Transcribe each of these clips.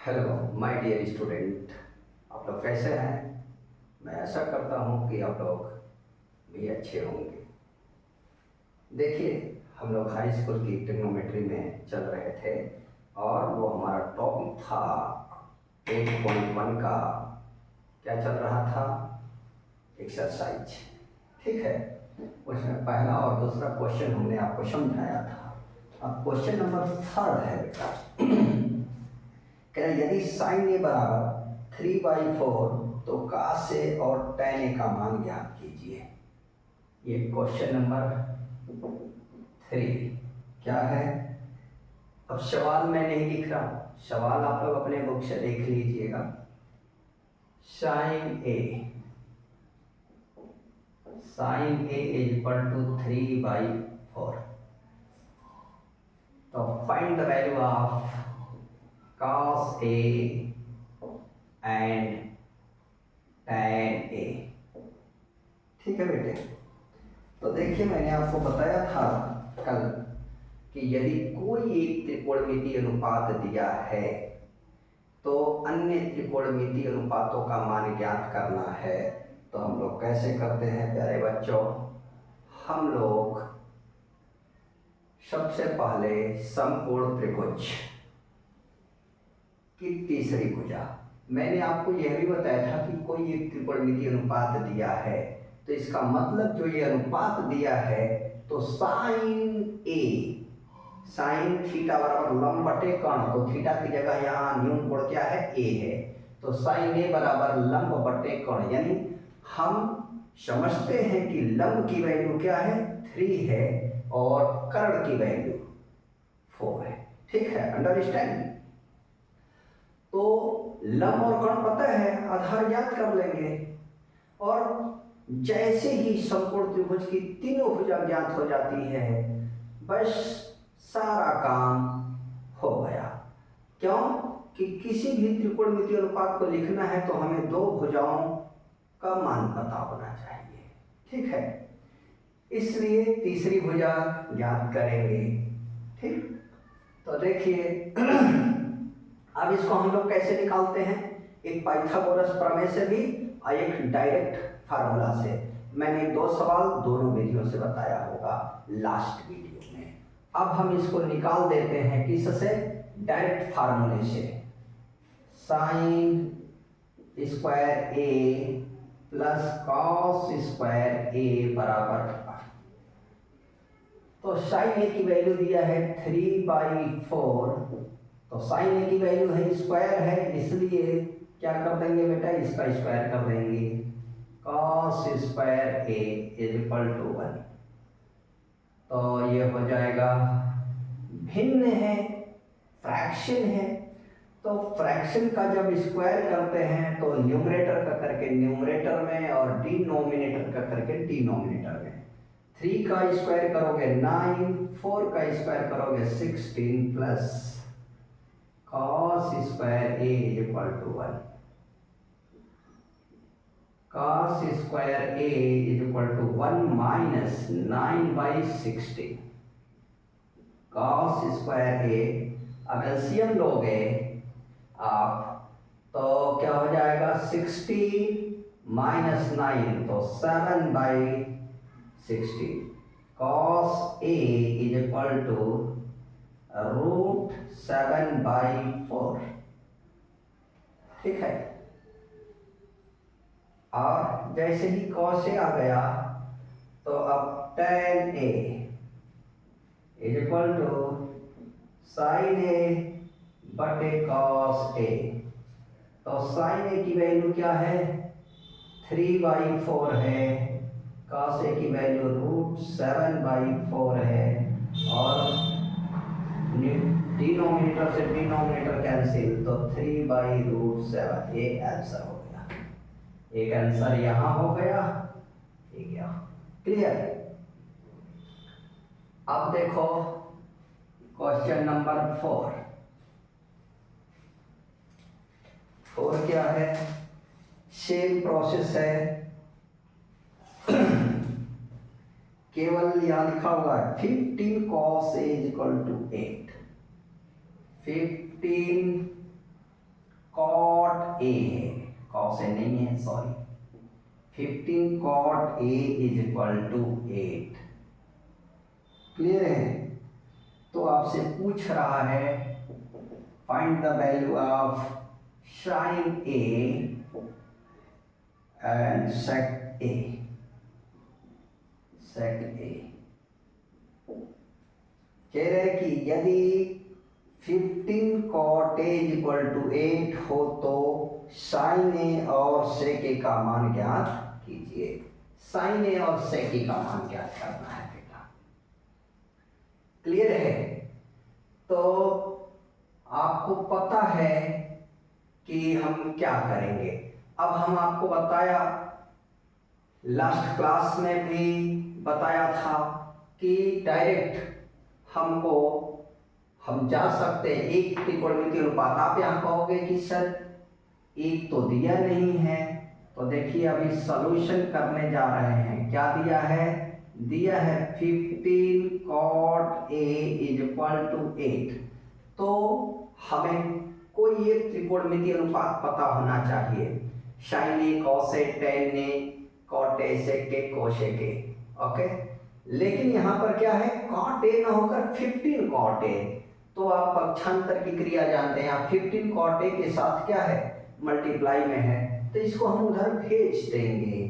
Hello my dear student, आप लोग कैसे हैं। मैं आशा करता हूँ कि आप लोग भी अच्छे होंगे। देखिए, हम लोग हाई स्कूल की ट्रिग्नोमेट्री में चल रहे थे और वो हमारा टॉपिक था 8.1 का। क्या चल रहा था? एक्सरसाइज। ठीक है, उसमें पहला और दूसरा क्वेश्चन हमने आपको समझाया था। अब क्वेश्चन नंबर 3 है बेटा। क्या यदि साइन ए बराबर 3/4 तो काश ए और tan ए का मान ज्ञात कीजिए। ये क्वेश्चन नंबर 3 क्या है? अब सवाल मैं नहीं लिख रहा हूं, सवाल आप लोग अपने बुक से देख लीजिएगा। Sine A is equal to 3/4। तो find the value of cos A and tan A। ठीक है बेटे, तो देखिए मैंने आपको बताया था कल कि यदि कोई एक त्रिकोणमितीय अनुपात दिया है तो अन्य त्रिकोणमितीय अनुपातों का मान ज्ञात करना है। तो हम लोग कैसे करते हैं प्यारे बच्चों? हम लोग सबसे पहले समकोण त्रिभुज की तीसरी भुजा, मैंने आपको यह भी बताया था कि कोई एक त्रिकोणमितीय अनुपात दिया है तो इसका मतलब जो ये अनुपात दिया है तो साइन थीटा बराबर लंब बटे कर्ण, तो थीटा की जगह यहाँ न्यून कोण क्या है? ए है। तो साइन ए बराबर लंब बटे कर्ण, यानी हम समझते हैं कि लंब की वैल्यू क्या है? 3 है और कर्ण की वैल्यू 4 है। ठीक है, अंडरस्टैंड? तो लंब और कर्ण पता है, आधार ज्ञात कर लेंगे और जैसे ही समकोण त्रिभुज की तीनों भुजा ज्ञात हो जाती है बस सारा काम हो गया। क्यों? कि किसी भी त्रिकोणमितीय अनुपात को लिखना है तो हमें दो भुजाओं का मान पता होना चाहिए। ठीक है, इसलिए तीसरी भुजा ज्ञात करेंगे। ठीक, तो देखिए अब इसको हम लोग कैसे निकालते हैं? एक पाइथागोरस प्रमेय से भी और एक डायरेक्ट फार्मूला से। मैंने 2 सवाल दोनों विधियों से बताया होगा लास्ट वीडियो में। अब हम इसको निकाल देते हैं किससे? डायरेक्ट फार्मूले से। साइन स्क्वायर ए प्लस कॉस स्क्वायर ए बराबर, तो साइन ए की वैल्यू दिया है 3/4, तो साइन ए की वैल्यू है स्क्वायर है, इसलिए क्या कर देंगे बेटा? इसका स्क्वायर कर देंगे। cos square A is equal to 1। तो ये हो जाएगा, भिन्न है, फ्रैक्शन है, तो फ्रैक्शन का जब स्क्वायर करते हैं तो न्यूमरेटर का करके न्यूमरेटर में और डिनोमिनेटर का करके डिनोमिनेटर में। 3 का स्क्वायर करोगे 9, 4 का स्क्वायर करोगे 16 plus cos square A is equal to 1। cos square A is equal to 1 minus 9/16। cos square A, अब एलसीएम लोगे आप तो क्या हो जाएगा? 16 माइनस 9 तो 7/16। cos A is equal to √7/4। ठीक है, और जैसे ही cos ए आ गया तो अब tan A is equal to sin A बटे cos ए। तो sin ए की वैल्यू क्या है? 3/4 है, cos ए की वैल्यू √7/4 है और डिनोमिनेटर से डिनोमिनेटर कैंसिल, तो 3/√7। ये आंसर हो गया। एक आंसर यहां हो गया, एक यहां। क्लियर? अब देखो क्वेश्चन नंबर 4। 4 क्या है? सेम प्रोसेस है, केवल यहां लिखा हुआ है 15 cos A is equal to 8। 15 cot A है, कॉस ए नहीं है sorry, 15 cot A is equal to 8। Clear है? तो आपसे पूछ रहा है find the value of sine A and sec A. Sec A कह रहे कि यदि 15 कॉट ए इक्वल टू 8 हो तो साइन ए और सेक ए का मान ज्ञात कीजिए। साइन ए और सेक ए का मान ज्ञात करना है बेटा। क्लियर है? तो आपको पता है कि हम क्या करेंगे। अब हम आपको बताया, लास्ट क्लास में भी बताया था कि डायरेक्ट हम जा सकते हैं एक त्रिकोणमिति अनुपात। आप यहाँ कहोगे कि सर एक तो दिया नहीं है, तो देखिए अभी सॉल्यूशन करने जा रहे हैं। क्या दिया है? दिया है 15 cot A is equal to 8। तो हमें कोई एक त्रिकोणमिति अनुपात पता होना चाहिए। Sine A, cos A, tan A, cot A, sec A, cosec A. Okay, लेकिन यहाँ पर क्या है? कॉट ए ना होकर 15 कॉट ए। तो आप पक्षांतर की क्रिया जानते हैं, 15 कॉट ए के साथ क्या है? मल्टीप्लाई में है, तो इसको हम उधर भेज देंगे।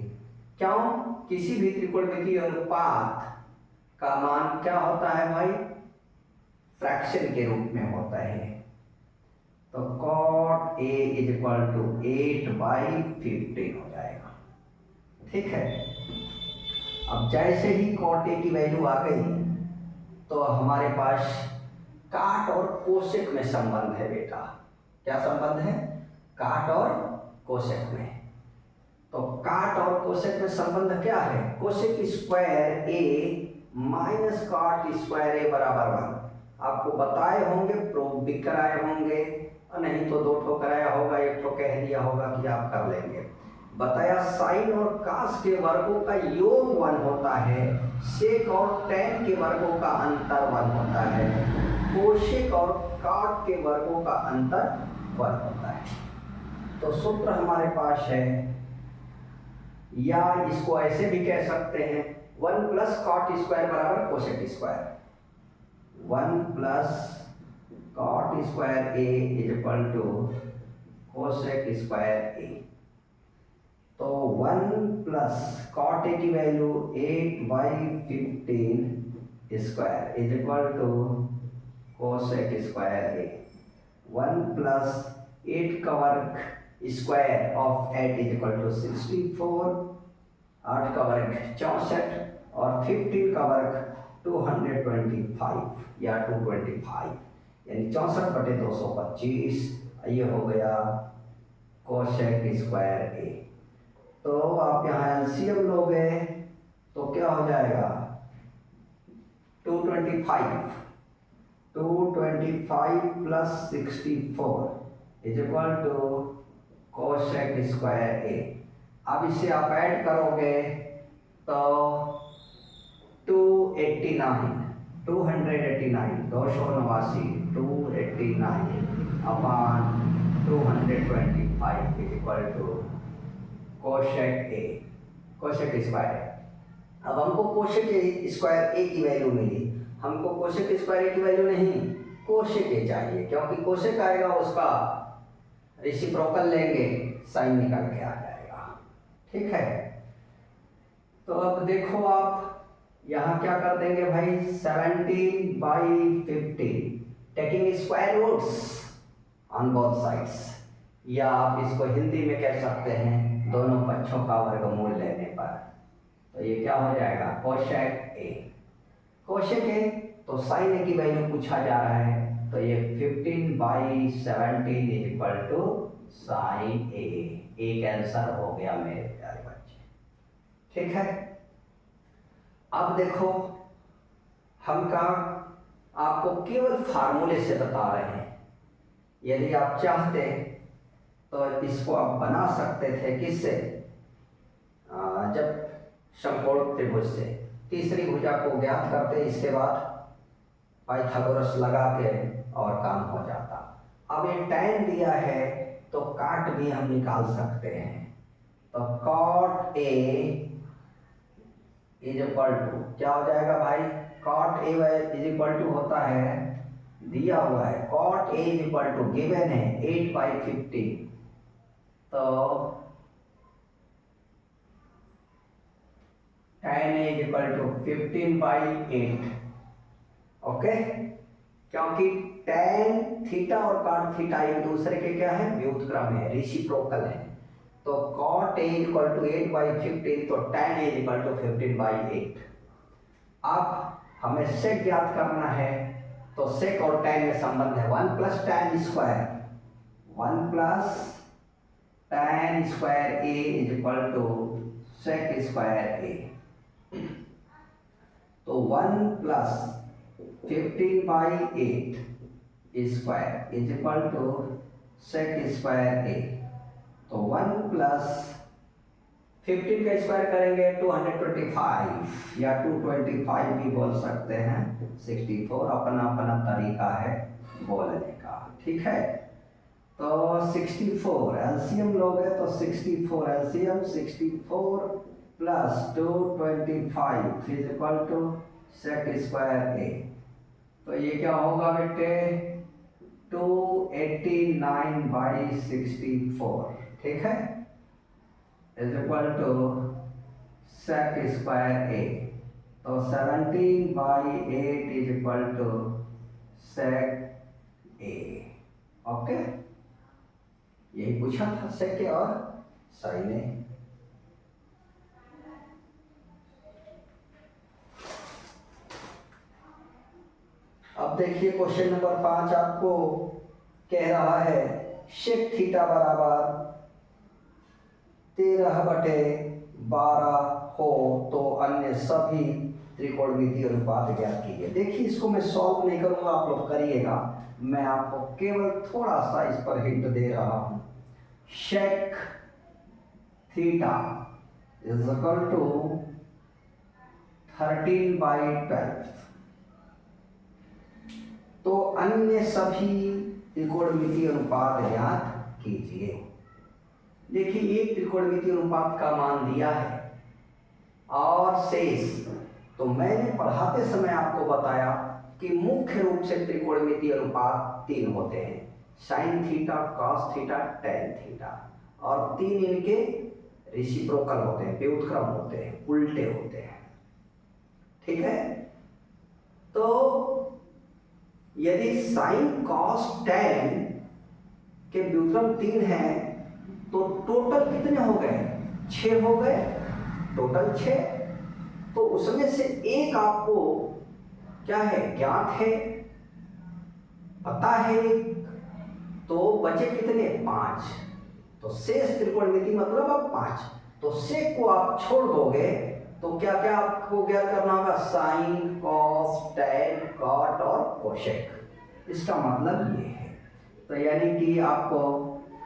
क्यों? किसी भी त्रिकोणमितीय अनुपात का मान क्या होता है भाई? फ्रैक्शन के रूप में होता है। तो cot A is equal to 8/15 हो जाएगा। ठीक है, अब जैसे ही कॉट ए की वैल्यू आ गई तो हमारे पास काट और कोसेक में संबंध है बेटा। क्या संबंध है? काट और कोसेक में। तो काट और कोसेक में संबंध क्या है? कोसेक स्क्वायर ए माइनस काट स्क्वायर ए बराबर 1। आपको बताए होंगे, प्रूव भी कराए होंगे, और नहीं तो 2 ठो कराया होगा, 1 ठो कह दिया होगा कि आप कर लेंगे। बताया साइन और कास के वर्गों का योग 1 होता है, सेक और टेन के वर्गों का अंतर 1 होता है, कोसेक और काट के वर्गों का अंतर 1 होता है। तो सूत्र हमारे पास है, या इसको ऐसे भी कह सकते हैं 1 प्लस कॉट स्क्वायर बराबर cosec square. 1 plus cot square A is equal to cosec square A. तो 1 प्लस कॉट ए की value 8/15 square is equal to cosec square A. 1 plus 8 का वर्ग square of 8 is equal to 64। 8 का वर्ग 64 और 15 का वर्ग 225 या 225, यानी 64/225। ये हो गया कोसेक स्क्वायर ए। तो आप यहाँ एलसीएम लोगे तो क्या हो जाएगा? 225 plus 64 is equal to cosec square A. अब इसे आप ऐड करोगे तो 289 upon 225 is equal to cosec A, cosec square. अब हमको कोसेक स्क्वायर ए की वैल्यू मिली, हमको कोसेक स्क्वायर ए की वैल्यू नहीं, कोसेक ए चाहिए, क्योंकि कोसेक आएगा उसका रेसिप्रोकल लेंगे, साइन निकल के आ जाएगा। ठीक है, तो अब देखो आप यहाँ क्या कर देंगे भाई? 17/15 taking square roots on both sides, या आप इसको हिंदी में कह सकते हैं दोनों पक्षों का वर्गमूल लेने पर। तो ये क्या हो जाएगा? Cosec A. कोसेक ए तो साइन ए की वैल्यू पूछा जा रहा है, तो ये 15/17 इज इक्वल टू साइन ए। एक आंसर हो गया मेरे प्यारे बच्चे। ठीक है, अब देखो हम का आपको केवल फार्मूले से बता रहे हैं। यदि आप चाहते तो इसको आप बना सकते थे किससे? जब समकोण त्रिभुज से तीसरी भुजा को ज्ञात करते, इसके बाद पाइथागोरस लगा के और काम हो जाता। अब ये tan दिया है तो काट भी हम निकाल सकते हैं। तो cot A is equal to क्या हो जाएगा भाई, cot A is equal to होता है, दिया हुआ है cot A is equal to given है 8/15, तो tan A is equal to 15/8। Okay, क्योंकि tan थीटा और cot थीटा एक दूसरे के क्या है, व्युत्क्रम है, रेसिप्रोकल है। तो cot A is equal to 8/15, तो tan A is equal to 15/8। अब हमें sec ज्ञात करना है, तो sec और tan में संबंध है 1 + tan square, 1 + tan square A is equal to sec square A। तो 1 + 15/8 square is equal to sec square A। तो 1 + 15 का स्क्वायर करेंगे 225 या 225 भी बोल सकते हैं, 64 अपना अपना तरीका है बोलने का, ठीक है। तो 64 एलसीएम लोगे तो 64 LCM 64 + 225 is equal to sec square A। तो ये क्या होगा बेटे, 289/64, ठीक है, is equal to sec square A। तो 17/8 is equal to sec A। Okay, यही पूछा था sec और sin A। अब देखिए क्वेश्चन नंबर 5 आपको कह रहा है sec थीटा बराबर 13/12 हो तो अन्य सभी त्रिकोणमितीय अनुपात ज्ञात कीजिए। देखिए इसको मैं सॉल्व नहीं करूंगा, आप लोग करिएगा, मैं आपको केवल थोड़ा सा इस पर हिंट दे रहा हूं। sec theta is equal to 13/12, तो अन्य सभी त्रिकोणमितीय अनुपात ज्ञात कीजिए। देखिए एक त्रिकोणमितीय अनुपात का मान दिया है और शेष, तो मैंने पढ़ाते समय आपको बताया कि मुख्य रूप से त्रिकोणमितीय अनुपात 3 होते हैं, sine theta, cos theta, tan theta, और 3 इनके रेसिप्रोकल होते हैं, व्युत्क्रम होते हैं, उल्टे होते हैं, ठीक है। तो यदि साइन कॉस टैन के व्युत्क्रम 3 हैं तो टोटल कितने हो गए, 6 हो गए, टोटल 6। तो उसमें से एक आपको क्या है, ज्ञात है, पता है, तो बचे कितने, 5। तो शेष त्रिकोणमिति मतलब अब 5, तो शेष को आप छोड़ दोगे तो क्या क्या आपको ज्ञात करना होगा, साइन, कॉस, टैन, कॉट और कोसेक। इसका मतलब ये है। तो यानी कि आपको,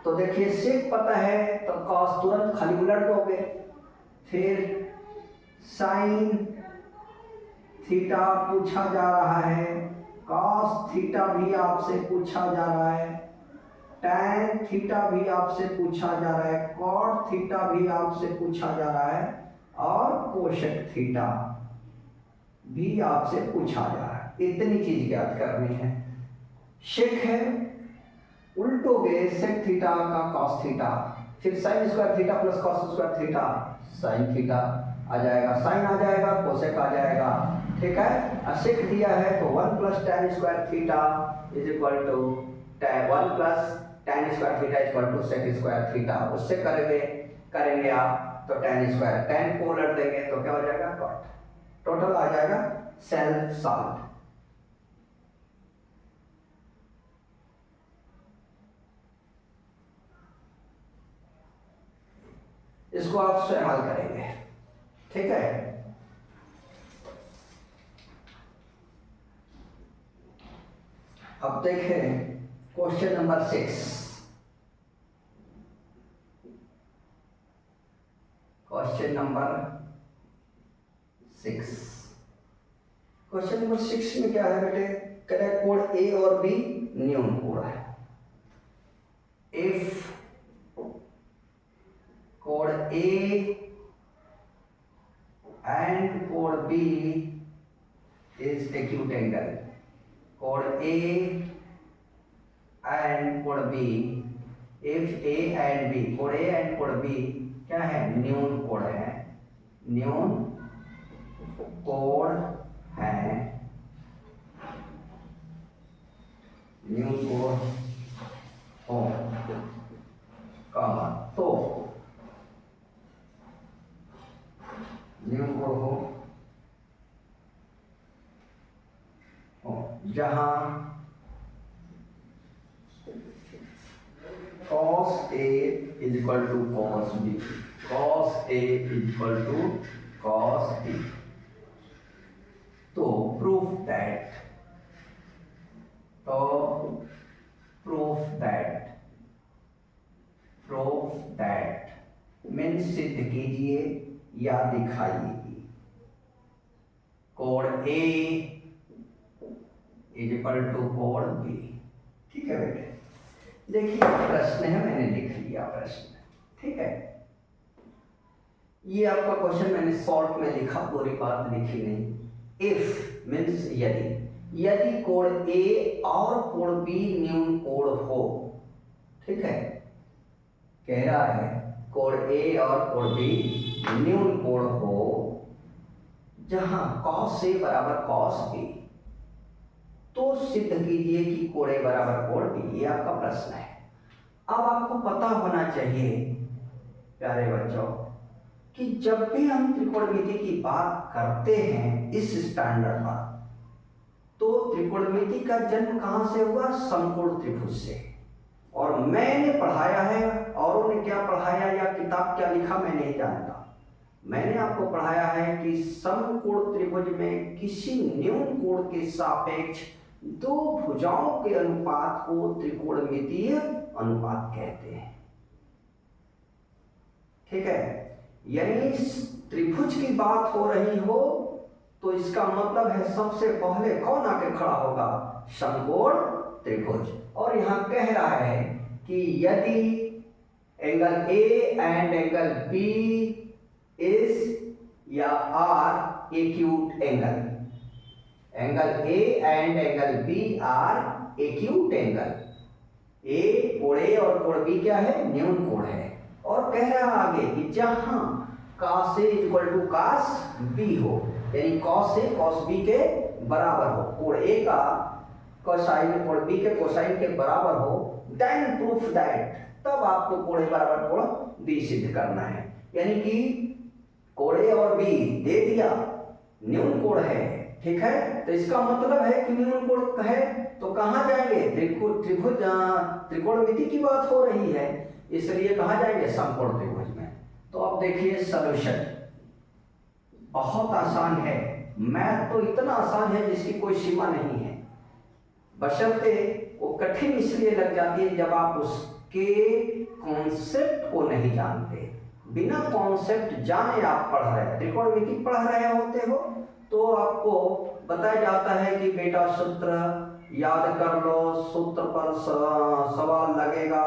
तो देखिए सेक पता है तो कॉस तुरंत खाली उलट दोगे, फिर साइन थीटा पूछा जा रहा है, कॉस थीटा भी आपसे पूछा जा रहा है, टैन थीटा भी आपसे पूछा जा रहा है, कॉट थीटा भी आपसे पूछा जा रहा है, और कोसेक थीटा भी आपसे पूछा जा रहा है। इतनी चीज ज्ञात करनी है। शेक है, उल्टोगे सेक थीटा का कॉस थीटा, फिर sine square theta plus cos square theta, sine theta आ जाएगा, साइन आ जाएगा, कोसेक आ जाएगा, ठीक है। सेक दिया है तो 1 + tan square theta is equal to 1 + tan square theta is equal to sec square theta. उससे करेंगे आप तो tan स्क्वायर, tan को उलट देंगे तो क्या हो जाएगा, कॉट। टोटल आ जाएगा सेल्फ सॉल्व। इसको आप स्वयं हल करेंगे, ठीक है। अब देखें question number 6। Question number 6, question number 6 में क्या है बेटे, करेक्ट कोण ए और बी न्यून कोण है। इफ कोण ए and chord B is acute angle. Chord A and chord B, if A and B, chord A and chord B क्या है? न्यून कोण है, न्यून कोण है, न्यून कोण हो कहा तो न्यून कोण हो जहां cos A is equal to cos B, cos A is equal to cos B. तो proof that मीन्स सिद्ध कीजिए या दिखाइए कोण A इज इक्वल टू कोण B। ठीक है बेटे, देखिए प्रश्न है, मैंने लिख लिया प्रश्न, ठीक है। ये आपका क्वेश्चन मैंने शॉर्ट में लिखा, पूरी बात लिखी नहीं। इफ मीन्स यदि कोण A और कोण B न्यून कोण हो, ठीक है, कह रहा है कोण A और कोण B न्यून कोण हो जहां cos A बराबर cos B, तो सिद्ध कीजिए कि कोण A बराबर कोण B। ये आपका प्रश्न है। अब आपको पता होना चाहिए प्यारे बच्चों कि जब भी हम त्रिकोणमिति की बात करते हैं इस स्टैंडर्ड पर, तो त्रिकोणमिति का जन्म कहां से हुआ? समकोण त्रिभुज से। और मैंने पढ़ाया है, औरों ने क्या पढ़ाया या किताब क्या लिखा मैं नहीं जानता, मैंने आपको पढ़ाया है कि समकोण त्रिभुज में किसी न्यून कोण के सापेक्ष दो भुजाओं के अनुपात को त्रिकोणमितीय अनुपात कहते हैं। ठीक है, यानी त्रिभुज की बात हो रही हो तो इसका मतलब है सबसे पहले कौन आके खड़ा होगा? समकोण त्रिभुज। और यहां कह रहा है कि यदि angle A and angle B is या are acute angle, angle A and angle B are acute angle, A कोण A और कोण B क्या है? न्यून कोण है। और कह रहा है आगे कि जहां cos A equal to cos B हो, यानी cos A cos B के बराबर हो, कोण A का कोसाइन कोण B के कोसाइन के बराबर हो, देन प्रूफ दैट, तब आपको कोण A बराबर कोण B सिद्ध करना है। यानी कि कोण A और B दे दिया, न्यून कोण है, ठीक है, तो इसका मतलब है कि न्यून कोण है तो कहां जाएंगे? त्रिभुज त्रिकोणमिति की बात हो रही है, इसलिए कहां जाएंगे? समकोण त्रिभुज में। तो अब देखिए सॉल्यूशन बहुत आसान है, मैथ तो इतना आसान है जिसकी कोई सीमा नहीं है, बशर्ते वो कठिन इसलिए लग जाती है जब आप उसके कॉन्सेप्ट को नहीं जानते। बिना कॉन्सेप्ट जाने आप पढ़ रहे हैं, त्रिकोणमिति पढ़ रहे होते हो तो आपको बताया जाता है कि बेटा सूत्र याद कर लो, सूत्र पर सवाल लगेगा,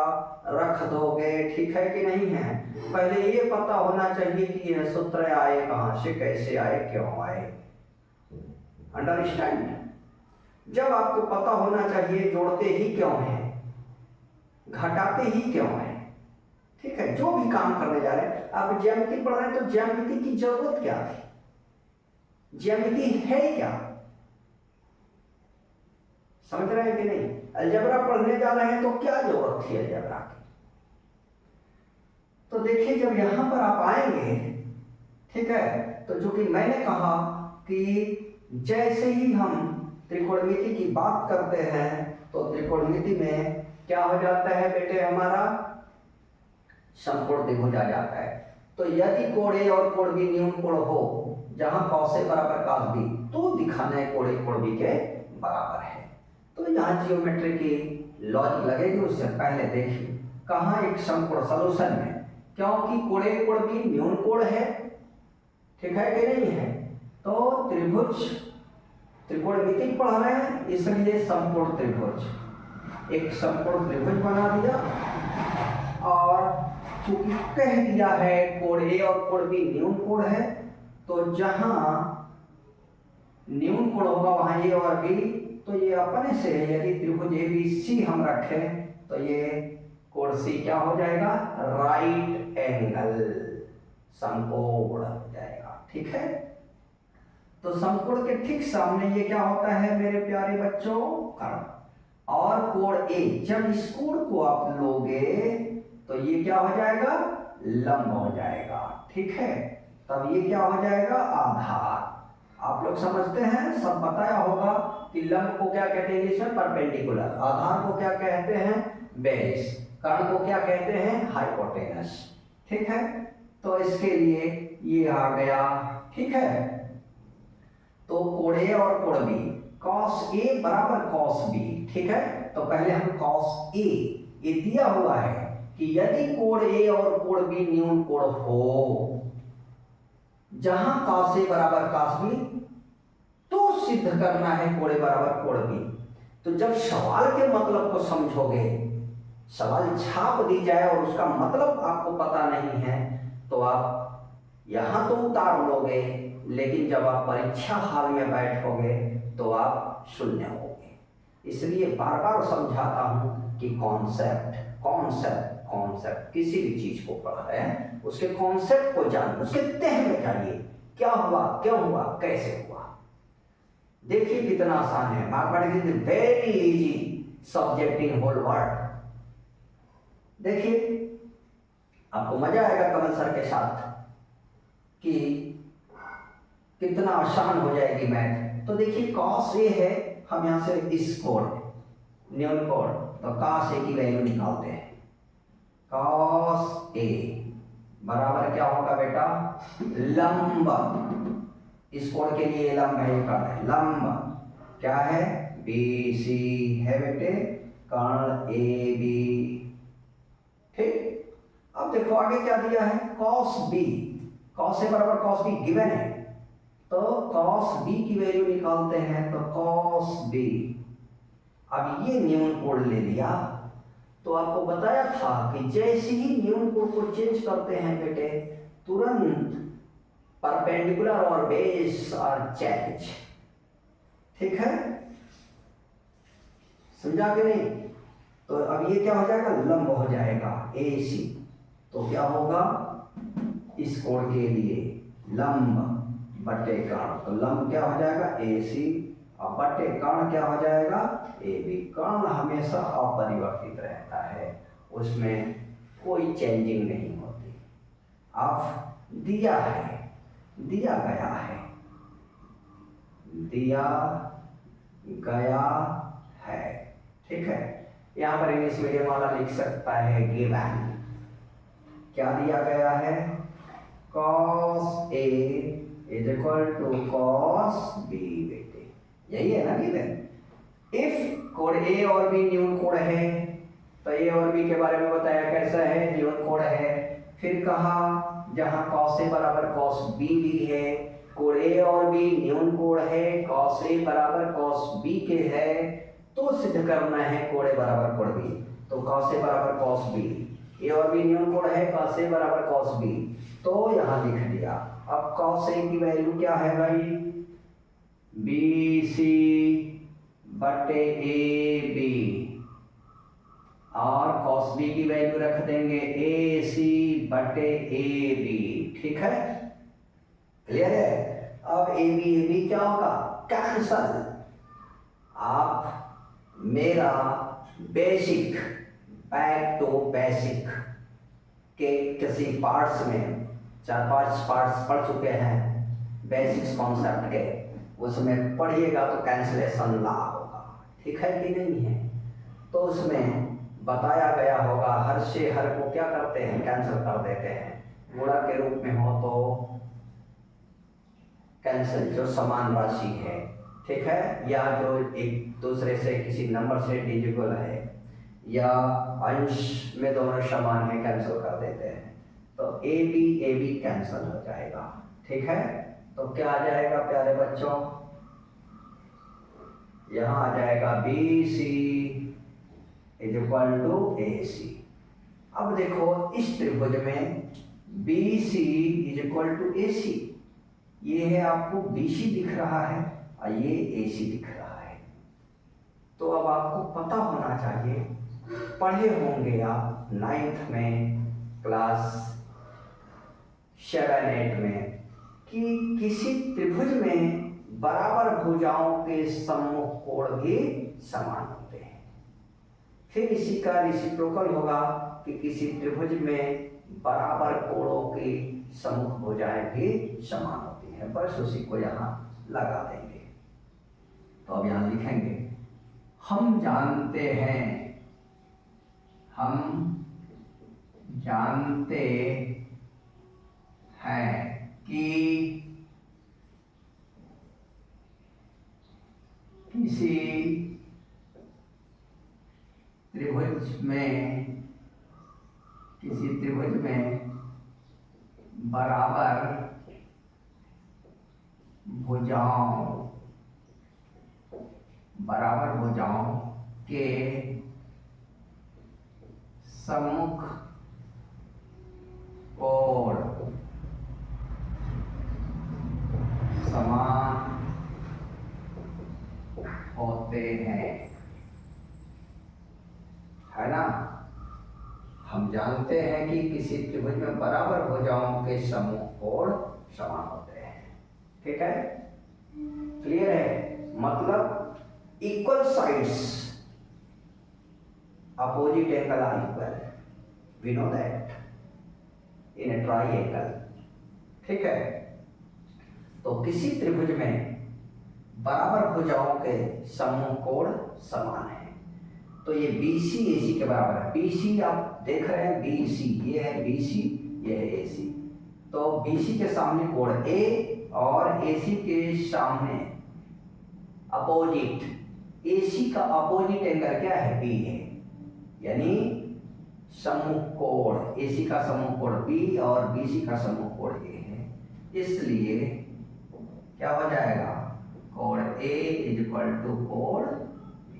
रख दोगे, ठीक है कि नहीं है। पहले ये पता होना चाहिए कि यह सूत्र आए कहां से, कैसे आए, क्यों आए। अंडरस्टैंड? जब आपको पता होना चाहिए जोड़ते ही क्यों है, घटाते ही क्यों है, ठीक है, जो भी काम करने जा रहे हैं। आप ज्यामिति पढ़ रहे हैं तो ज्यामिति की जरूरत क्या थी, ज्यामिति है क्या, समझ रहे हैं कि नहीं। अलजेब्रा पढ़ने जा रहे हैं तो क्या जरूरत थी अलजेब्रा की। तो देखिए जब यहां पर आप आएंगे, ठीक है, तो जो कि मैंने कहा कि जैसे ही हम त्रिकोणमिति की बात करते हैं तो त्रिकोणमिति में क्या हो जाता है बेटे? हमारा समकोण त्रिभुज आ जाता है। तो यदि कोण A और कोण B न्यून कोण हो जहां cos A बराबर cos B, तो दिखाना है कोण A कोण B के बराबर है। तो यहाँ जियोमेट्री की लॉजिक लगेगी, उससे पहले देखिए कहाँ एक समकोण सॉल्यूशन में, क्योंकि कोण A कोण B न्यून कोण है, ठीक है कि नहीं है, तो त्रिभुज त्रिकोणमिति पढ़ रहे हैं इसलिए समकोण त्रिभुज, एक समकोण त्रिभुज बना दिया। और चूंकि कह दिया है कोण ए और कोण बी न्यून कोण है, तो जहां न्यून कोण होगा वहां ए और बी, तो ये अपने से यदि त्रिभुज एबीसी हम रखें तो ये कोण सी क्या हो जाएगा, राइट एंगल समकोण हो जाएगा। ठीक है, तो समकोण के ठीक सामने ये क्या होता है मेरे प्यारे बच्चों, कर्ण। और कोण ए, जब इस कोण को आप लोगे तो ये क्या हो जाएगा, लंब हो जाएगा। ठीक है, तब ये क्या हो जाएगा, आधार। आप लोग समझते हैं, सब बताया होगा कि लंब को क्या कहते हैं इंग्लिश में, परपेंडिकुलर। आधार को क्या कहते हैं, बेस। कर्ण को क्या कहते हैं, हाइपोटेनस। ठीक है, तो इसके लिए ये आ गया। ठीक है, तो कोण ए और कोण बी, cos ए बराबर cos बी। ठीक है, तो पहले हम cos ए, ये दिया हुआ है कि यदि कोण ए और कोण बी न्यून कोण हो, जहां cos ए बराबर cos बी, तो सिद्ध करना है कोण ए बराबर कोण बी। तो जब सवाल के मतलब को समझोगे, सवाल छाप दी जाए और उसका मतलब आपको पता नहीं है, तो आप यहां तो उतार लोगे, लेकिन जब आप परीक्षा हाल में बैठोगे तो आप शून्य होगे। इसलिए बार बार समझाता हूं कि कॉन्सेप्ट कॉन्सेप्ट कॉन्सेप्ट, किसी भी चीज को पढ़ रहे हैं उसके कॉन्सेप्ट को जानिए, उसके तह में जाइए, क्या हुआ, क्यों हुआ, कैसे हुआ। देखिए कितना आसान है, mathematics is very easy subject in whole world. देखिए आपको मजा आएगा कमल सर के साथ कि कितना आसान हो जाएगी मैथ। तो देखिए cos ए है, हम यहां से इस कोण न्यून कोण, तो cos ए की वैल्यू निकालते हैं। cos ए बराबर क्या होगा बेटा, लंब। इस कोण के लिए लंब है, ये लंब क्या है, बी सी है बेटे, कर्ण ए बी। ठीक, अब देखो आगे क्या दिया है, cos बी, cos ए बराबर cos बी गिवन है, तो cos b की वैल्यू निकालते हैं, तो cos b। अब ये न्यून कोण ले लिया, तो आपको बताया था कि जैसे ही न्यून कोण को चेंज करते हैं बेटे, तुरंत परपेंडिकुलर और बेस और चेंज। ठीक है, समझा कि नहीं। तो अब ये क्या हो जाएगा, लंब हो जाएगा AC। तो क्या होगा, इस कोण के लिए लंब बटे कर्ण, तो लंब क्या हो जाएगा AC, और बटे कर्ण क्या हो जाएगा AB। कर्ण हमेशा अपरिवर्तित रहता है, उसमें कोई चेंजिंग नहीं होती। अब दिया है, दिया गया है, दिया गया है। ठीक है, यहाँ पर इंग्लिश मीडियम वाला लिख सकता है गिवन। क्या दिया गया है, cos A is equal to cos B बेटे, यही है ना गिवन। इफ कोण A और B न्यून कोण है, तो A और B के बारे में बताया कैसा है, न्यून कोण है। फिर कहा जहां cos A बराबर cos B भी है, कोण A और B न्यून कोण है, cos A बराबर cos B के है, तो सिद्ध करना है कोण A बराबर कोण B। तो cos A बराबर cos B, A और B न्यून कोण है, cos A बराबर cos B, तो यहां लिख दिया। अब cos A की वैल्यू क्या है भाई, BC बटे AB, और cos B की वैल्यू रख देंगे AC बटे AB। ठीक है, क्लियर है। अब AB क्या होगा, कैंसल। आप मेरा बेसिक, बैक टू बेसिक के किसी पार्ट्स में 4-5 पार्ट्स पढ़ चुके हैं बेसिक्स कॉन्सेप्ट के, उसमें पढ़िएगा तो कैंसलेशन ला होगा। ठीक है कि नहीं है, तो उसमें बताया गया होगा हर से हर को क्या करते हैं, कैंसिल कर देते हैं। गुणा के रूप में हो तो कैंसिल, जो समान राशि है, ठीक है, या जो एक दूसरे से किसी नंबर से डिविजिबल है, या अंश में दोनों समान है, कैंसिल कर देते हैं। तो ए बी कैंसिल हो जाएगा। ठीक है, तो क्या आ जाएगा प्यारे बच्चों, यहाँ आ जाएगा BC is equal to AC। अब देखो इस त्रिभुज में B C is equal to A C, ये है आपको बी सी दिख रहा है और ये ए सी दिख रहा है। तो अब आपको पता होना चाहिए, पढ़े होंगे आप 9th में, क्लास 7-8 में, कि किसी त्रिभुज में बराबर भुजाओं के सम्मुख कोण भी समान होते हैं। फिर इसी का रेसिप्रोकल होगा कि किसी त्रिभुज में बराबर कोणों की सम्मुख भुजाएं भी समान होती हैं। बस उसी को यहाँ लगा देंगे। तो अब यहाँ लिखेंगे, हम जानते हैं कि किसी त्रिभुज में बराबर भुजाओं के सम्मुख कोण समान होते हैं, है ना। हम जानते हैं कि किसी त्रिभुज में बराबर भुजाओं के सम्मुख कोण समान होते हैं। ठीक है, क्लियर है। मतलब equal sides opposite angle are equal, we know that in a triangle. ठीक है, तो किसी त्रिभुज में बराबर भुजाओं के सम्मुख कोण समान है। तो ये BC AC के बराबर है। BC आप देख रहे हैं, BC ये है, BC ये है, AC। तो BC के सामने कोण A और AC के सामने अपोजिट, AC का अपोजिट एंगल क्या है, B है। यानी सम्मुख कोण, AC का सम्मुख कोण B और BC का सम्मुख कोण A है। इसलिए क्या हो जाएगा, कोण A इज इक्वल टू कोण B।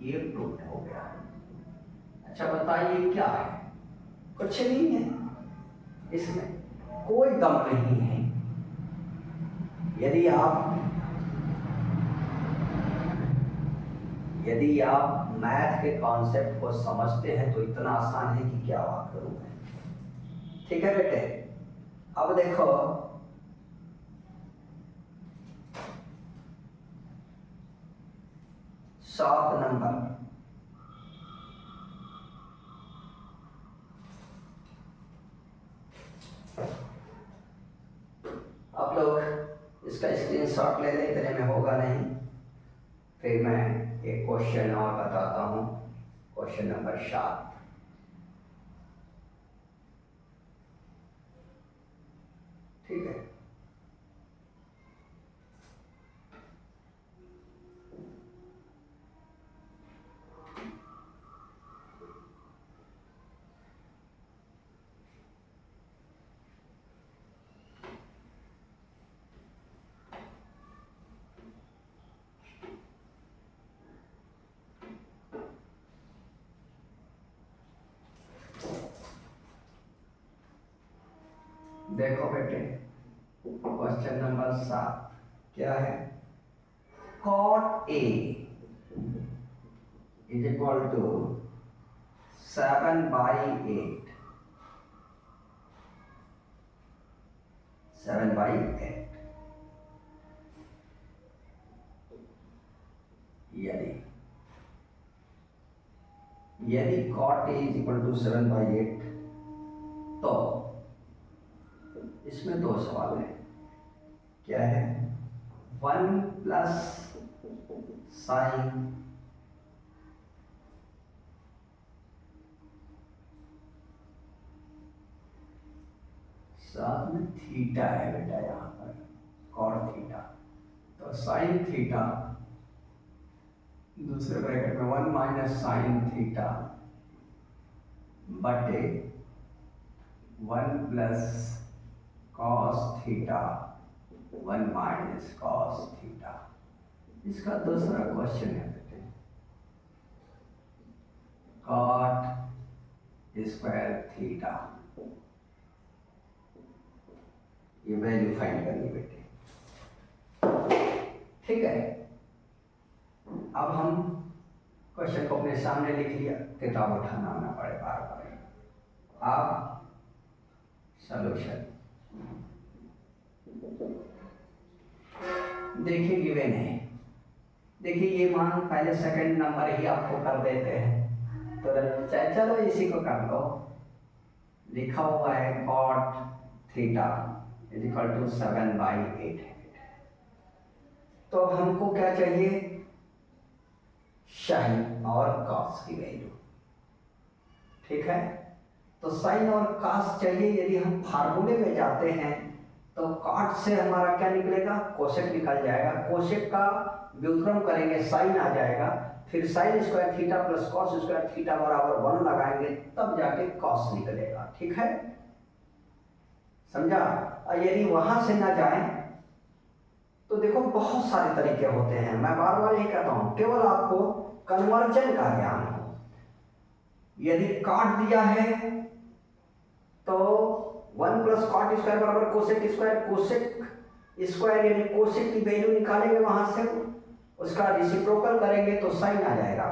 ये प्रूफ हो गया। अच्छा बताइए क्या है, कुछ नहीं है, इसमें कोई दम नहीं है। यदि आप मैथ के कॉन्सेप्ट को समझते हैं तो इतना आसान है कि क्या बात करूं मैं। ठीक है बेटे, अब देखो सात नंबर, आप लोग इसका स्क्रीनशॉट ले लें, इतने में होगा नहीं। फिर मैं एक क्वेश्चन और बताता हूँ, क्वेश्चन नंबर 7। ठीक है, देखो बेटे क्वेश्चन नंबर 7 क्या है, cot A is equal to 7/8, 7/8। यदि cot A is equal to 7/8, तो इसमें दो सवाल है। क्या है, 1 प्लस साइन साथ में थीटा है बेटा, यहाँ पर कॉट थीटा, तो साइन थीटा दूसरे ब्रैकेट में 1 माइनस साइन थीटा बटे 1 plus cos theta 1 minus cos theta. इसका दूसरा क्वेश्चन है बेटे, कॉट स्क्वायर थीटा, ये वैल्यू फाइंड करनी बेटे। ठीक है, अब हम क्वेश्चन को अपने सामने लिख लिया, किताब उठाना ना पड़े बार बार। अब सॉल्यूशन देखिए, गिवन है, देखिए ये मान पहले सेकंड नंबर ही आपको कर देते हैं, तो चलो इसी को कर लो। लिखा हुआ है cot theta is equal to 7/8। तो हमको क्या चाहिए, साइन और कॉस की वैल्यू। ठीक है, तो साइन और कॉस चाहिए। यदि हम फार्मूले में जाते हैं तो cot से हमारा क्या निकलेगा, कोसेक निकल जाएगा। कोसेक का व्युत्क्रम करेंगे, साइन आ जाएगा, फिर sine square theta plus cos square theta बराबर 1 लगाएंगे, तब जाके कॉस निकलेगा। ठीक है, समझा। और यदि वहां से ना जाए तो देखो बहुत सारे तरीके होते हैं, मैं बार बार यही कहता हूं, केवल आपको कन्वर्जन का ज्ञान हो। यदि काट दिया है तो 1 प्लस कॉट स्क्वायर बराबर कोसेक स्क्वायर, कोसेक स्क्वायर यानी कोसेक की वैल्यू निकालेंगे, वहां से उसका रेसिप्रोकल करेंगे तो साइन आ जाएगा।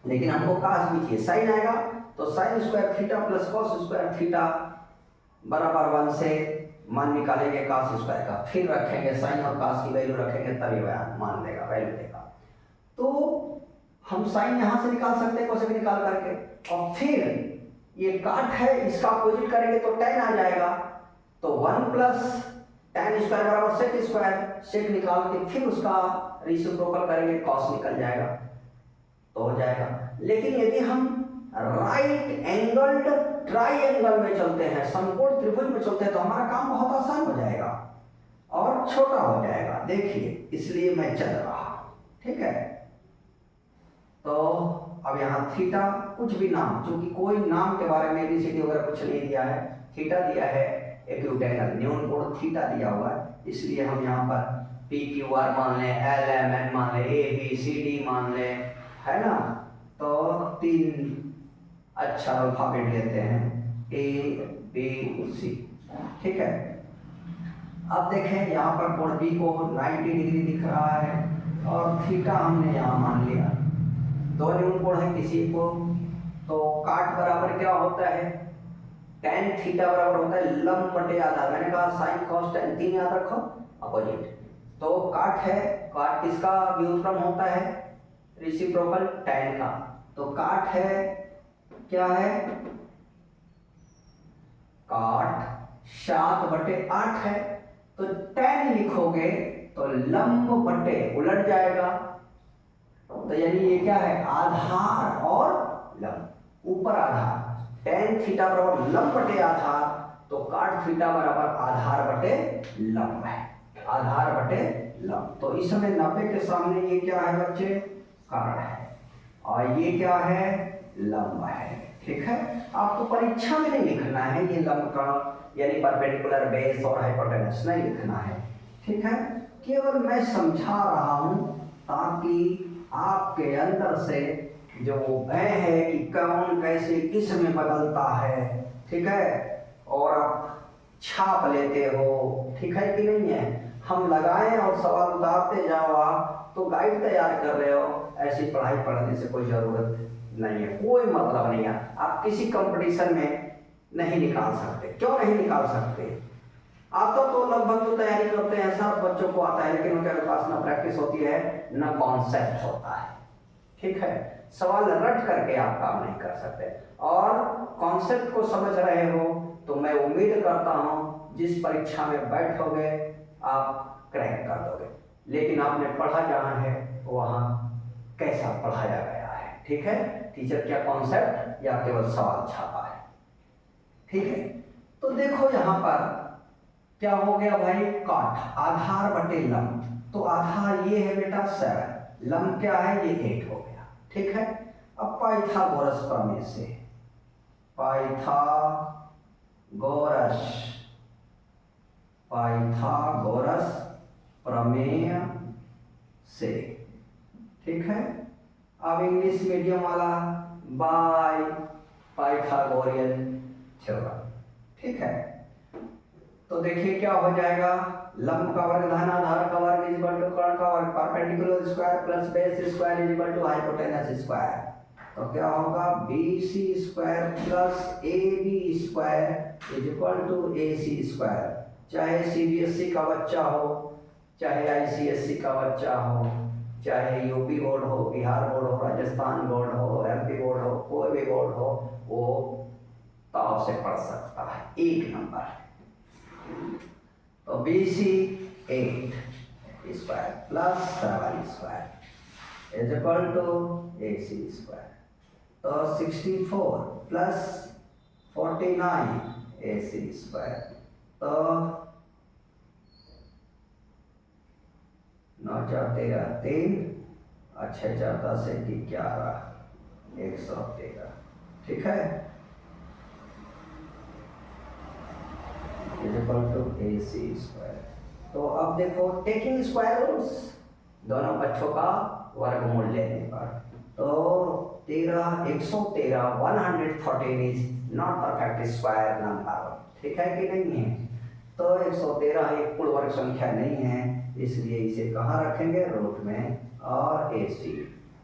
लेकिन हमको कॉस भी चाहिए, साइन आएगा तो sign square theta plus cos square theta बराबर 1 से मान निकालेंगे कॉस स्क्वायर का, फिर रखेंगे साइन और कॉस की वैल्यू रखेंगे, तभी मान देगा, वैल्यू देगा। तो हम साइन यहां से निकाल सकते हैं कोसेक निकाल करके, और फिर ये काट है, इसका अपोजिट करेंगे तो tan आ जाएगा। तो 1 प्लस tan स्क्वायर बराबर सेक स्क्वायर, सेक निकाल के फिर उसका रेसिप्रोकल करेंगे, कॉस निकल जाएगा, तो हो जाएगा। लेकिन यदि हम राइट एंगल्ड ट्राइएंगल में चलते हैं, समकोण त्रिभुज में चलते हैं, तो हमारा काम बहुत आसान हो जाएगा और छोटा हो जाएगा। देखिए, इसलिए मैं चल रहा हूं। ठीक है, तो अब यहाँ थीटा कुछ भी नाम, क्योंकि कोई नाम के बारे में एबीसीडी वगैरह कुछ नहीं दिया है, थीटा दिया है, एक्यूट एंगल न्यून कोण थीटा दिया हुआ है, इसलिए हम यहाँ पर पी क्यू आर मान लें, एल एम एन मान लें, ए बी सी डी मान लें, है ना। तो 3 अच्छा अल्फाबेट लेते हैं, ए बी सी। ठीक है, अब देखें यहाँ पर कोण बी को 90 डिग्री दिख रहा है और थीटा हमने यहाँ मान लिया। दो न्यून कोण है किसी को, तो काट बराबर क्या होता है, tan थीटा बराबर होता है लंब बटे आधार। मैंने कहा साइन कॉस tan 3 याद रखो, अपोजिट। तो काट है, काट किसका व्युत्क्रम होता है, रेसिप्रोकल tan का। तो काट है, क्या है, काट 7/8 है, तो tan लिखोगे तो लंब बटे उलट जाएगा, तो यानी ये क्या है, आधार और लंब, ऊपर आधार। tan थीटा बराबर लंब बटे आधार, तो काट थीटा बराबर आधार बटे लंब है, आधार बटे लंब। तो इस समय 90 के सामने ये क्या है बच्चे, काट है, और ये क्या है, लंब है। ठीक है, आपको परीक्षा में नहीं लिखना है ये लंब का, यानी परपेंडिकुलर बेस और हाइपोटेनस नहीं लिखना है। ठीक है, केवल मैं समझा रहा हूं ताकि आपके अंदर से जो भय है कि कौन कैसे किस में बदलता है, ठीक है, और आप छाप लेते हो, ठीक है कि नहीं है। हम लगाएं और सवाल उतारते जाओ, आप तो गाइड तैयार कर रहे हो, ऐसी पढ़ाई पढ़ने से कोई जरूरत नहीं है, कोई मतलब नहीं है। आप किसी कंपटीशन में नहीं निकाल सकते। क्यों नहीं निकाल सकते, आता तो लगभग जो तैयारी करते हैं सब बच्चों को आता है, लेकिन उनके पास ना प्रैक्टिस होती है ना कॉन्सेप्ट होता है। ठीक है, सवाल रट करके आप काम नहीं कर सकते, और कॉन्सेप्ट को समझ रहे हो तो मैं उम्मीद करता हूं जिस परीक्षा में बैठोगे आप क्रैक कर दोगे। लेकिन आपने पढ़ा जहां है वहां कैसा पढ़ाया गया है, ठीक है, टीचर क्या कॉन्सेप्ट या केवल सवाल छापा है। ठीक है, तो देखो यहां पर क्या हो गया भाई, काट आधार बटे लंब, तो आधार ये है बेटा 7, लंब क्या है, ये 8 हो गया। ठीक है, अब पाइथागोरस प्रमेय से, पाइथागोरस प्रमेय से, ठीक है। अब इंग्लिश मीडियम वाला बाय पाइथागोरियन थ्योरम। ठीक है, तो देखिए क्या हो जाएगा, लंब का वर्ग धन आधार का वर्ग इज इक्वल टू कर्ण का वर्ग perpendicular square plus base square is equal to hypotenuse square. तो क्या होगा, BC square plus AB square is equal to AC square. चाहे CBSE का बच्चा हो, चाहे ICSE का बच्चा हो, चाहे यूपी बोर्ड हो, बिहार बोर्ड हो, राजस्थान बोर्ड हो, MP बोर्ड हो, कोई भी बोर्ड हो, वो ताव से पढ़ सकता है। एक नंबर, तो BC 8 square plus 7 square is equal to AC square. तो 64 प्लस 49 AC स्क्वायर। तो 9 4 13 3 और 6 4 10 11 113। ठीक है, इक्वल टू AC स्क्वायर। तो अब देखो टेकिंग स्क्वायर रूट्स, दोनों बच्चों का वर्गमूल लेने पर, तो 113 113 is not perfect square number. ठीक है कि नहीं है, तो 113 एक पूर्ण वर्ग संख्या नहीं है, इसलिए इसे कहाँ रखेंगे, रूट में। और AC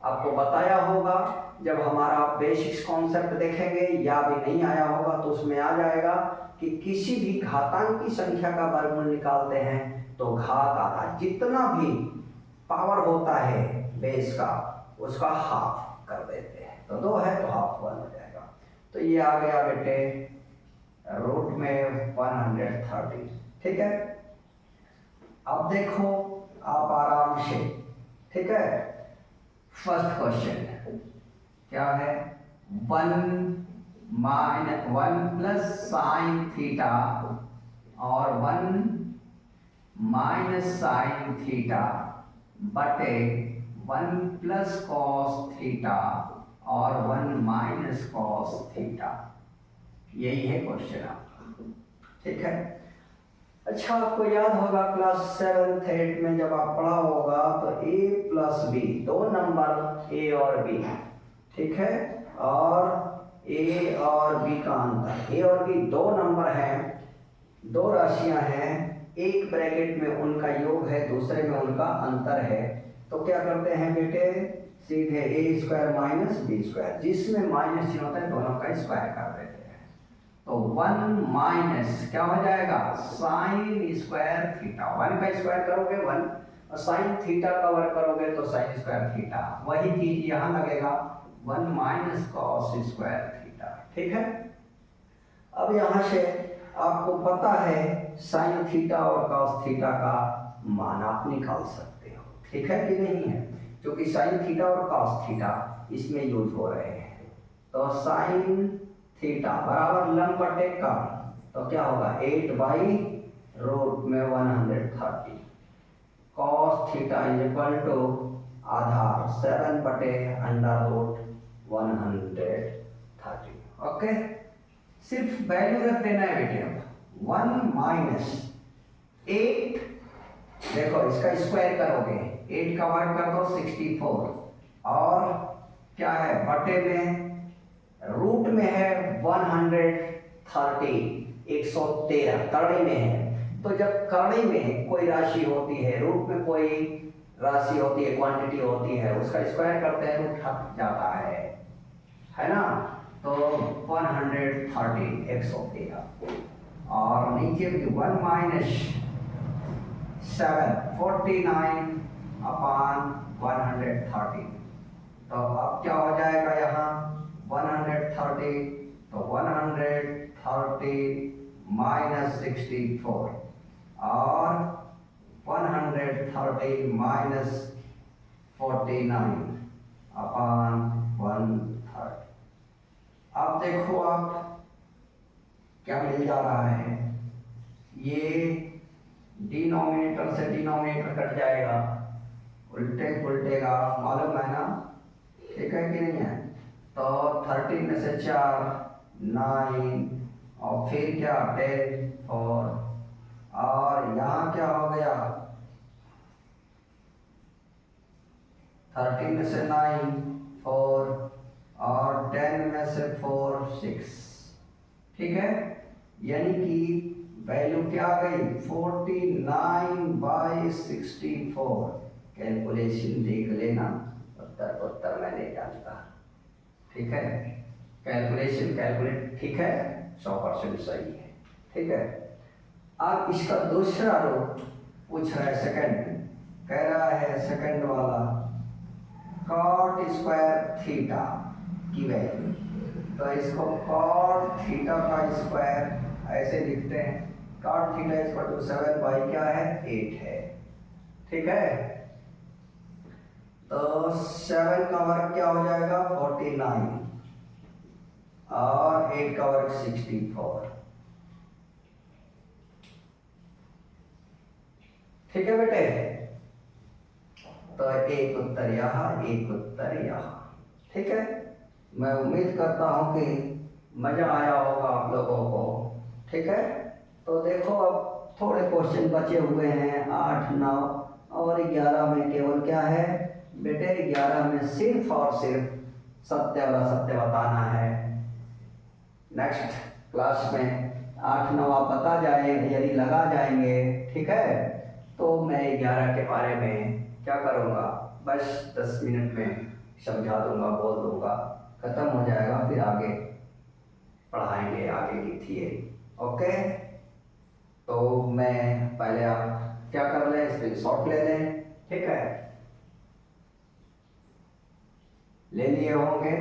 आपको बताया होगा, जब हमारा बेसिक्स कॉन्सेप्ट देखेंगे या भी नहीं आया होगा तो उसमें आ जाएगा कि किसी भी घातांक की संख्या का वर्गमूल निकालते हैं तो घात आधा जितना भी पावर होता है बेस का उसका हाफ कर देते हैं। तो 2 है तो हाफ 1 हो जाएगा। तो ये आ गया बेटे रूट में 130। ठीक है, अब देखो आप आराम से, ठीक है, फर्स्ट क्वेश्चन क्या है, 1 प्लस साइन थीटा और 1 माइनस साइन थीटा बटे 1 प्लस कॉस थीटा और 1 माइनस कॉस थीटा, यही है क्वेश्चन आपका। ठीक है, अच्छा आपको याद होगा क्लास 7th 8th में जब आप पढ़ा होगा तो A plus B, 2 number A और B, ठीक है, और A और B का अंतर, A और B 2 नंबर हैं, 2 राशियां हैं, एक ब्रैकेट में उनका योग है, दूसरे में उनका अंतर है। तो क्या करते हैं बेटे, सीधे A square minus B square, जिसमें माइनस ही होता है दोनों का स्क्वायर कर देते हैं। तो 1 माइनस क्या हो जाएगा, साइन स्क्वायर थीटा, 1 का स्क्वायर करोगे 1 और साइन थीटा का वर्ग करोगे तो साइन स्क्वायर थीटा, वही चीज यहाँ लगेगा 1 माइनस कॉस स्क्वायर थीटा। ठीक है, अब यहाँ से आपको पता है साइन थीटा और कॉस थीटा का मान आप निकाल सकते हो। ठीक है कि नहीं है, क्योंकि साइन थीटा और कॉस थीटा इसमें यूज हो रहे हैं। तो साइन थीटा बराबर लंब बटे कर्ण, तो क्या होगा 8 बाई रूट में 130, cos theta is equal to आधार 7 बटे अंडर रूट 130। ओके, सिर्फ वैल्यू रख देना है बेटे। 1 माइनस 8, देखो इसका स्क्वायर करोगे, 8 का वर्ग कर दो 64, और क्या है बटे में रूट में है 130, 113 करड़ी में है। तो जब करड़ी में कोई राशि होती है, रूट में कोई राशि होती है, क्वांटिटी होती है, उसका स्क्वायर करते हैं रूट हट जाता है ना। तो 130 113, और नीचे भी 1 माइनस 7 49 अपॉन 130। तो अब क्या हो जाएगा यहाँ 130, तो 130 माइनस 64 और 130 माइनस 49 अपॉन 130। अब देखो आप क्या मिल जा रहा है, ये डिनोमिनेटर से डिनोमिनेटर कट जाएगा, उल्टे उल्टेगा, मालूम है ना। ठीक है कि नहीं है, तो 30 में से 4 9 और फिर क्या 10 4, और यहाँ क्या हो गया 30 में से 9 4 और 10 में से 4 6, ठीक है, यानी कि वैल्यू क्या आ गई 49/64। कैलकुलेशन देख लेना, उत्तर मैं नहीं जानता, ठीक है, कैलकुलेशन कैलकुलेट, ठीक है, 100% सही है, ठीक है। अब इसका दूसरा रूप पूछ रहा है, सेकंड, कह रहा है सेकंड वाला cot स्क्वायर थीटा की वैल्यू, तो इसको cot थीटा का स्क्वायर ऐसे लिखते हैं, cot थीटा इक्वल टू 7 क्या है 8 है, ठीक है। तो 7 का वर्ग क्या हो जाएगा 49 और 8 का वर्ग 64, ठीक है बेटे। तो एक उत्तर यहाँ, एक उत्तर यहाँ, ठीक है। मैं उम्मीद करता हूँ कि मजा आया होगा आप लोगों को, ठीक है। तो देखो अब थोड़े क्वेश्चन बचे हुए हैं, 8, 9 और 11 में केवल क्या है बेटे, 11 में सिर्फ और सिर्फ सत्य वाला सत्य बताना है। नेक्स्ट क्लास में 8, 9 आप बता जाएंगे, यदि लगा जाएंगे, ठीक है, तो मैं 11 के बारे में क्या करूँगा, बस 10 मिनट में समझा दूंगा, बोल दूंगा, खत्म हो जाएगा, फिर आगे पढ़ाएंगे आगे की थियरी, ओके। तो मैं पहले आप क्या कर लें, स्क्रीनशॉट ले लें, ठीक है, ले लिए होंगे।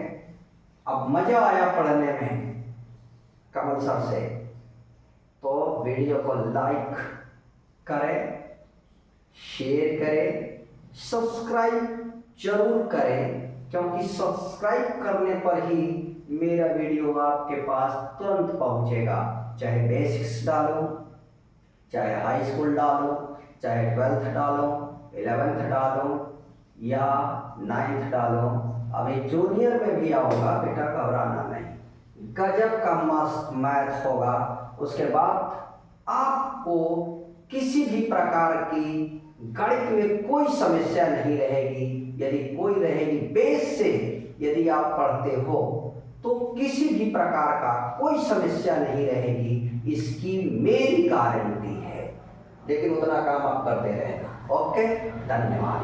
अब मजा आया पढ़ने में कमल सर से, तो वीडियो को लाइक करें, शेयर करें, सब्सक्राइब जरूर करें, क्योंकि सब्सक्राइब करने पर ही मेरा वीडियो आपके पास तुरंत पहुंचेगा। चाहे बेसिक्स डालो, चाहे हाई स्कूल डालो, चाहे 12th डालो, 11th डालो या 9th डालो, अभी जूनियर में भी आऊँगा बेटा, घबराना नहीं, गजब का मस्त मैथ होगा। उसके बाद आपको किसी भी प्रकार की गणित में कोई समस्या नहीं रहेगी, यदि कोई रहेगी बेस से यदि आप पढ़ते हो तो किसी भी प्रकार का कोई समस्या नहीं रहेगी, इसकी मेरी गारंटी है। लेकिन उतना काम आप करते रहना, ओके, धन्यवाद।